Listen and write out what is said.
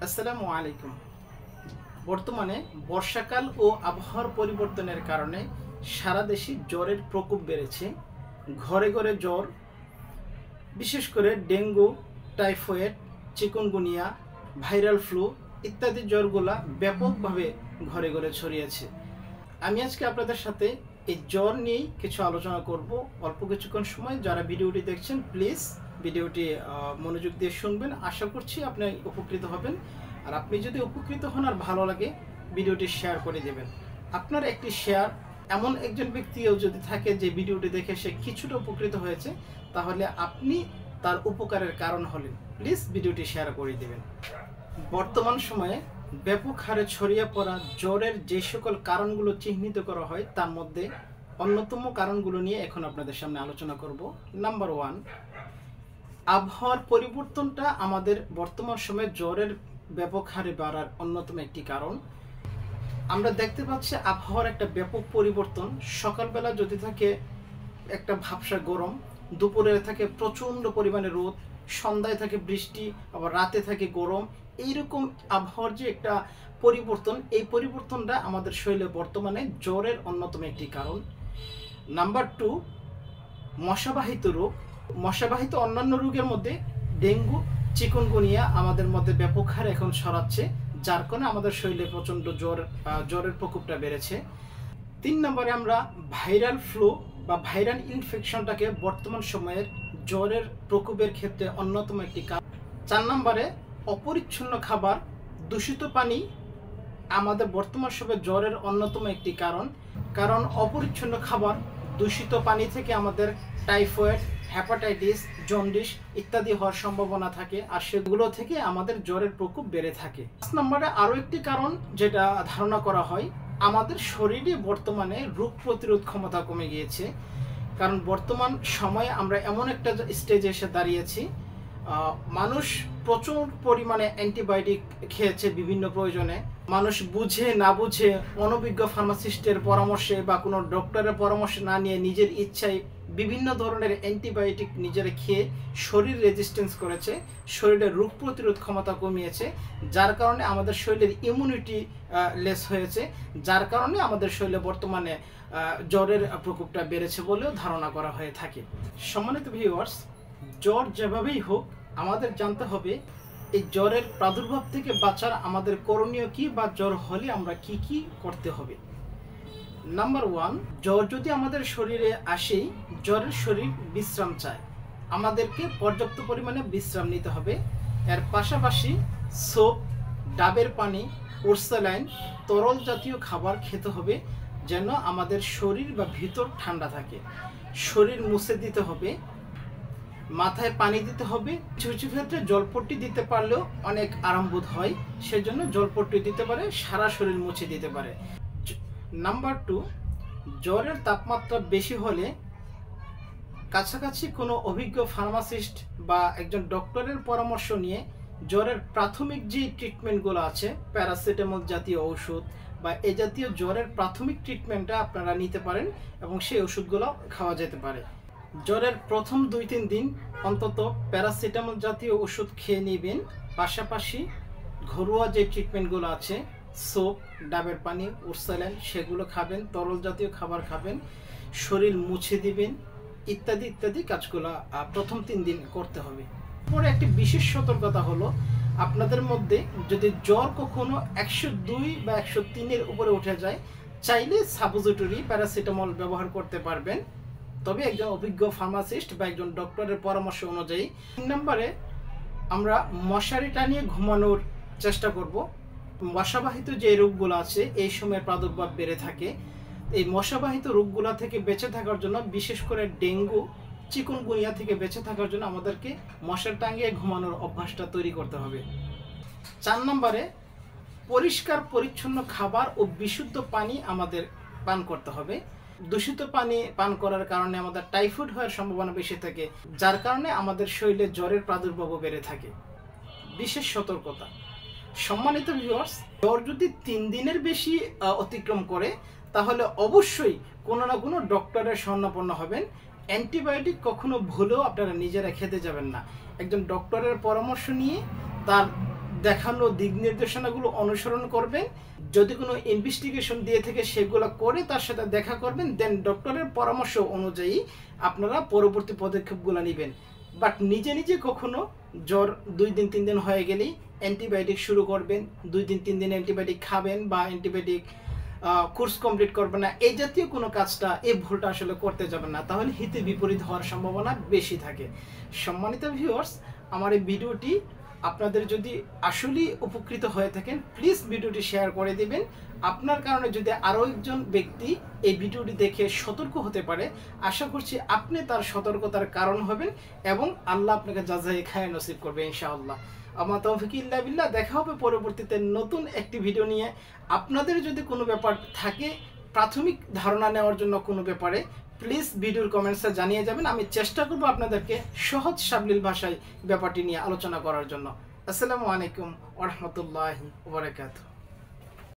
আসসালামু আলাইকুম। বর্তমানে বর্ষাকাল ও আবহাওয়ার পরিবর্তনের কারণে সারা দেশে জ্বরের প্রকোপ বেড়েছে। ঘরে ঘরে জ্বর, বিশেষ করে dengue, typhoid, chikungunya, viral flu ইত্যাদি জ্বরগুলা ব্যাপকভাবে ঘরে ঘরে ছড়িয়েছে। আমি আজকে আপনাদের সাথে এই জ্বর নিয়েই কিছু আলোচনা করব। অল্প কিছুক্ষণ সময় যারা ভিডিওটি দেখছেন প্লিজ ভিডিওটি মনোযোগ দিয়ে শুনবেন। আশা করছি আপনি উপকৃত হবেন। আর আপনি যদি উপকৃত হন আর ভালো লাগে ভিডিওটি শেয়ার করে দেবেন। আপনার একটি শেয়ার এমন একজন ব্যক্তিও যদি থাকে যে ভিডিওটি দেখে সে কিছুটা উপকৃত হয়েছে, তাহলে আপনি তার উপকারের কারণ হলেন। প্লিজ ভিডিওটি শেয়ার করে দেবেন। বর্তমান সময়ে ব্যাপক হারে ছড়িয়ে পড়া জ্বরের যে সকল কারণগুলো চিহ্নিত করা হয় তার মধ্যে অন্যতম কারণগুলো নিয়ে এখন আপনাদের সামনে আলোচনা করব। নাম্বার 1, আবহাওয়ার পরিবর্তনটা আমাদের বর্তমান সময়ে জ্বরের ব্যাপক হারে বাড়ার অন্যতম একটি কারণ। আমরা দেখতে পাচ্ছি আবহাওয়ার একটা ব্যাপক পরিবর্তন। সকালবেলা যদি থাকে একটা ভ্যাপসা গরম, দুপুরে থাকে প্রচণ্ড পরিমাণে রোদ, সন্ধ্যায় থাকে বৃষ্টি, আবার রাতে থাকে গরম। এইরকম আবহাওয়ার যে একটা পরিবর্তন, এই পরিবর্তনটা আমাদের শরীরে বর্তমানে জ্বরের অন্যতম একটি কারণ। নাম্বার 2, মশাবাহিত রোগ। মশাবাহিত অন্যান্য রোগের মধ্যে ডেঙ্গু, চিকুনগুনিয়া আমাদের মধ্যে ব্যাপক হারে এখন ছড়াচ্ছে, যার কারণে আমাদের শরীরে প্রচণ্ড জ্বরের প্রকোপটা বেড়েছে। 3 নম্বরে আমরা ভাইরাল ফ্লু বা ভাইরাল ইনফেকশনটাকে বর্তমান সময়ের জ্বরের প্রকোপের ক্ষেত্রে অন্যতম একটি কারণ। 4 নম্বরে অপরিচ্ছন্ন খাবার, দূষিত পানি আমাদের বর্তমান সময়ে জ্বরের অন্যতম একটি কারণ। কারণ অপরিচ্ছন্ন খাবার, দূষিত পানি থেকে আমাদের টাইফয়েড, হেপাটাইটিস, জন্ডিস ইত্যাদি হওয়ার সম্ভাবনা থাকে, আর সেগুলো থেকে আমাদের জ্বরের প্রকোপ বেড়ে থাকে। 5 নম্বরে আরও একটি কারণ যেটা ধারণা করা হয়, আমাদের শরীরে বর্তমানে রোগ প্রতিরোধ ক্ষমতা কমে গিয়েছে। কারণ বর্তমান সময়ে আমরা এমন একটা স্টেজে এসে দাঁড়িয়েছি, মানুষ প্রচুর পরিমাণে অ্যান্টিবায়োটিক খেয়েছে বিভিন্ন প্রয়োজনে। মানুষ বুঝে না বুঝে অনভিজ্ঞ ফার্মাসিস্টের পরামর্শে বা কোনো ডক্টরের পরামর্শ না নিয়ে নিজের ইচ্ছায় বিভিন্ন ধরনের অ্যান্টিবায়োটিক নিজেরা খেয়ে শরীর রেজিস্ট্যান্স করেছে, শরীরের রোগ প্রতিরোধ ক্ষমতা কমিয়েছে, যার কারণে আমাদের শরীরের ইমিউনিটি লেস হয়েছে, যার কারণে আমাদের শরীরে বর্তমানে জ্বরের প্রকোপটা বেড়েছে বলেও ধারণা করা হয়ে থাকে। সম্মানিত ভিউয়ার্স, জ্বর যেভাবেই হোক আমাদের জানতে হবে এই জ্বরের প্রাদুর্ভাব থেকে বাঁচার আমাদের করণীয় কি, বা জ্বর হলে আমরা কি কি করতে হবে। নাম্বার 1, জ্বর যদি আমাদের শরীরে আসেই জ্বরের শরীর বিশ্রাম চায়, আমাদেরকে পর্যাপ্ত পরিমাণে বিশ্রাম নিতে হবে। এর পাশাপাশি সোপ, ডাবের পানি, ওরসালাইন, তরল জাতীয় খাবার খেতে হবে, যেন আমাদের শরীর বা ভিতর ঠান্ডা থাকে। শরীর মুছে দিতে হবে, মাথায় পানি দিতে হবে। কিছু কিছু ক্ষেত্রে জলপট্টি দিতে পারলেও অনেক আরামবোধ হয়, সেজন্য জলপট্টি দিতে পারে, সারা শরীর মুছে দিতে পারে। নাম্বার 2, জ্বরের তাপমাত্রা বেশি হলে কাছাকাছি কোনো অভিজ্ঞ ফার্মাসিস্ট বা একজন ডক্টরের পরামর্শ নিয়ে জ্বরের প্রাথমিক যে ট্রিটমেন্টগুলো আছে, প্যারাসিটামল জাতীয় ঔষধ বা এ জাতীয় জ্বরের প্রাথমিক ট্রিটমেন্টটা আপনারা নিতে পারেন এবং সেই ওষুধগুলো খাওয়া যেতে পারে। জ্বরের প্রথম 2-3 দিন অন্তত প্যারাসিটামল জাতীয় ওষুধ খেয়ে নেবেন। পাশাপাশি ঘরোয়া যে ট্রিটমেন্টগুলো আছে, সোপ, ডাবের পানি, ওরসালাইন, সেগুলো খাবেন, তরল জাতীয় খাবার খাবেন, শরীর মুছে দিবেন, ইত্যাদি ইত্যাদি কাজগুলো প্রথম 3 দিন করতে হবে। পরে একটি বিশেষ সতর্কতা হলো, আপনাদের মধ্যে যদি জ্বর কখনো 102 বা 103-এর উপরে উঠে যায়, চাইলে সাপোজিটরি প্যারাসিটামল ব্যবহার করতে পারবেন, তবে একজন অভিজ্ঞ ফার্মাসিস্ট বা একজন ডক্টরের পরামর্শ অনুযায়ী। 3 নম্বরে আমরা মশারি টানিয়ে ঘুমানোর চেষ্টা করব। মশাবাহিত যে রোগগুলো আছে এই সময় প্রাদুর্ভাব বেড়ে থাকে। এই মশাবাহিত রোগগুলো থেকে বেঁচে থাকার জন্য, বিশেষ করে ডেঙ্গু, চিকুনগুনিয়া থেকে বেঁচে থাকার জন্য আমাদেরকে মশারি টাঙিয়ে ঘুমানোর অভ্যাসটা তৈরি করতে হবে। 4 নম্বরে পরিষ্কার পরিচ্ছন্ন খাবার ও বিশুদ্ধ পানি আমাদের পান করতে হবে। দূষিত পানি পান করার কারণে আমাদের টাইফয়েড হওয়ার সম্ভাবনা বেশি থাকে, যার কারণে আমাদের শরীরে জ্বরের প্রাদুর্ভাবও বেড়ে থাকে। বিশেষ সতর্কতা, সম্মানিত ভিউয়ার্স, জ্বর যদি 3 দিনের বেশি অতিক্রম করে তাহলে অবশ্যই কোনো না কোনো ডক্টরের শরণাপন্ন হবেন। অ্যান্টিবায়োটিক কখনো ভুলেও আপনারা নিজেরা খেতে যাবেন না। একজন ডক্টরের পরামর্শ নিয়ে তার দেখানো দিক নির্দেশনাগুলো অনুসরণ করবেন। যদি কোনো ইনভেস্টিগেশন দিয়ে থেকে সেগুলো করে তার সাথে দেখা করবেন, দেন ডক্টরের পরামর্শ অনুযায়ী আপনারা পরবর্তী পদক্ষেপগুলো নেবেন। বাট নিজে নিজে কখনো জ্বর 2 দিন 3 দিন হয়ে গেলেই অ্যান্টিবায়োটিক শুরু করবেন, 2 দিন 3 দিন অ্যান্টিবায়োটিক খাবেন বা অ্যান্টিবায়োটিক কোর্স কমপ্লিট করবেন না, এই জাতীয় কোনো কাজটা, এই ভুলটা আসলে করতে যাবেন না, তাহলে হিতে বিপরীত হওয়ার সম্ভাবনা বেশি থাকে। সম্মানিত ভিউয়ার্স, আমার এই ভিডিওটি আপনাদের যদি আসলেই উপকৃত হয়ে থাকেন, প্লিজ ভিডিওটি শেয়ার করে দিবেন। আপনার কারণে যদি আরও একজন ব্যক্তি এই ভিডিওটি দেখে সতর্ক হতে পারে, আশা করছি আপনি তার সতর্কতার কারণ হবেন এবং আল্লাহ আপনাকে যাচাই খায় নসিব করবে ইনশাআল্লাহ। আমার তৌফিক ইল্লা বিল্লাহ। দেখা হবে পরবর্তীতে নতুন একটি ভিডিও নিয়ে। আপনাদের যদি কোনো ব্যাপার থাকে, প্রাথমিক ধারণা নেওয়ার জন্য কোনো ব্যাপারে, প্লিজ ভিডিওর কমেন্টসে জানিয়ে যাবেন। আমি চেষ্টা করব আপনাদেরকে সহজ সাবলীল ভাষায় ব্যাপারটি নিয়ে আলোচনা করার জন্য। আসসালামু আলাইকুম ওয়া রাহমাতুল্লাহি ওয়া বারাকাতুহু।